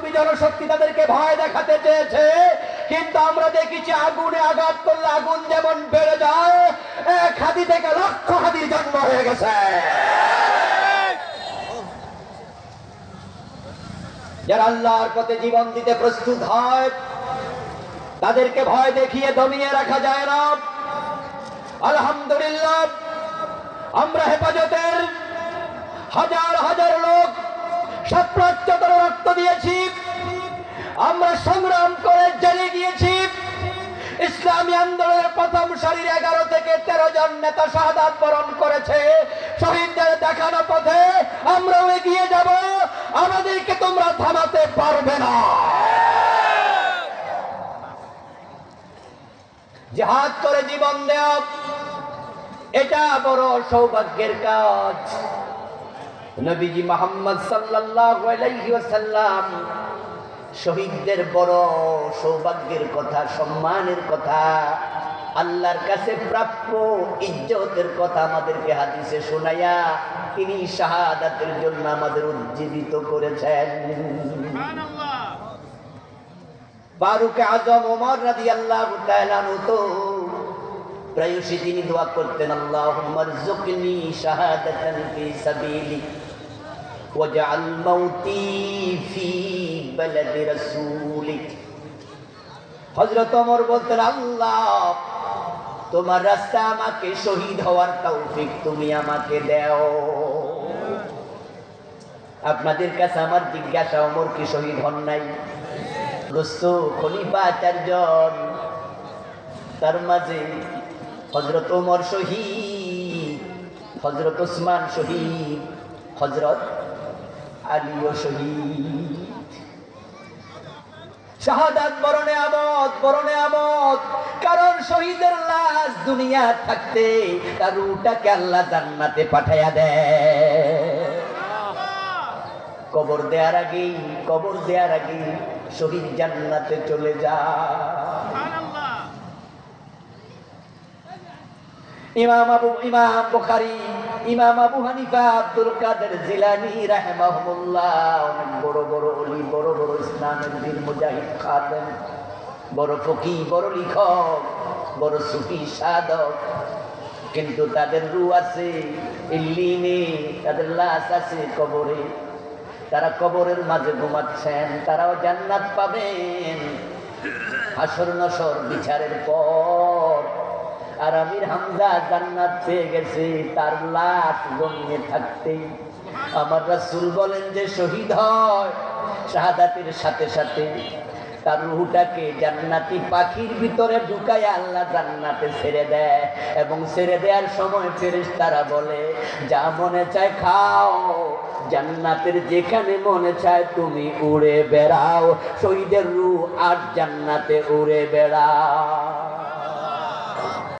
বিপ্লবী জনশক্তি তাদেরকে ভয় দেখাতে চেয়েছে, কিন্তু আমরা দেখেছি আগুনে আঘাত করলে আগুন যেমন বেড়ে যায়, এক হাতি থেকে লক্ষ হাতির জন্ম হয়ে গেছে। যারা আল্লাহর পথে জীবন দিতে প্রস্তুত হয় তাদেরকে ভয় দেখিয়ে দমিয়ে রাখা যায় না। আলহামদুলিল্লাহ, আমরা হেফাজতের হাজার হাজার লোক সপ্রাচ্যতর রক্ত দিয়েছি, আমরা সংগ্রাম করে জেলে গিয়েছি। ইসলামী আন্দোলনের প্রথম সারির 11 থেকে 13 জন নেতা শাহাদাত বরণ করেছে। শহীদদের দেখানো পথে আমরাও এগিয়ে যাব, আমাদেরকে তোমরা থামাতে পারবে না। জিহাদ করে জীবন দেওয়া এটা বড় সৌভাগ্যের কাজ। নবীজি মুহাম্মদ সাল্লাল্লাহু আলাইহি ওয়াসাল্লাম শহীদদের বড় সৌভাগ্যের কথা, সম্মানের কথা, আল্লাহর কাছে প্রাপ্য ইজ্জতের কথা আমাদেরকে হাদিসে শোনায়া তিনি শাহাদাতের জন্য আমাদের উজ্জীবিত করেছেন। সুবহানাল্লাহ। ফারুক আযম ওমর রাদিয়াল্লাহু তাআলা আনহু তো প্রায়শই তিনি দোয়া করতেন, আল্লাহুম্মা রযুকনি শাহাদাতান ফি সাবিলিক ওয়াজআল মাউতি ফি বালাদি রাসূলিক। হযরত ওমর বলতেন, আল্লাহ তোমার রাস্তায় আমাকে শহীদ হওয়ার তৌফিক তুমি আমাকে দাও। আপনাদের কাছে আমার জিজ্ঞাসা, ওমর কি শহীদ হন নাই? দোস্ত, খলিফা 4 জন, তার মাঝে হযরত ওমর শহীদ, হযরত ওসমান শহীদ, হযরত আলীও শহীদ। শাহাদাত বড় নেয়ামত, বড় নেয়ামত। কারণ শহীদের লাশ দুনিয়া থাকতে তার রূহটাকে আল্লাহ জান্নাতে পাঠায়া দেয়। কবর দেওয়ার আগেই, কবর দেওয়ার আগেই শহীদ জান্নাতে চলে যায়। ইমাম বুখারী, ইমাম আবু হানিফা, আব্দুল কাদের জিলানী রাহিমাহুল্লাহ অনেক বড় বড় ওলি, বড় বড় ইসলামের বীর মুজাহিদ খাদেম, বড় ফকিহ, বড় লেখক, বড় সুফি সাধক, কিন্তু তাদের রূহ আছে ইল্লিনে, তাদের লাশ আছে কবরে। তারা কবরের মাঝে ঘুমাচ্ছেন, তারাও জান্নাত পাবেন হাসর নসর বিচারের পর। আর আমির হামজা জান্নাত পেয়ে গেছে তার লাশ জমিয়ে থাকতে। আমার রাসূল বলেন যে শহীদ হয় শাহাদাতের সাথে সাথে তার রূহটাকে জান্নাতি পাখির ভিতরে ঢুকায় আল্লাহ জান্নাতে ছেড়ে দেয়, এবং ছেড়ে দেওয়ার সময় ফেরেশতারা বলে, যা মনে চায় খাও, জান্নাতের যেখানে মনে চায় তুমি উড়ে বেড়াও। শহীদের রূহ আর জান্নাতে উড়ে বেড়াও।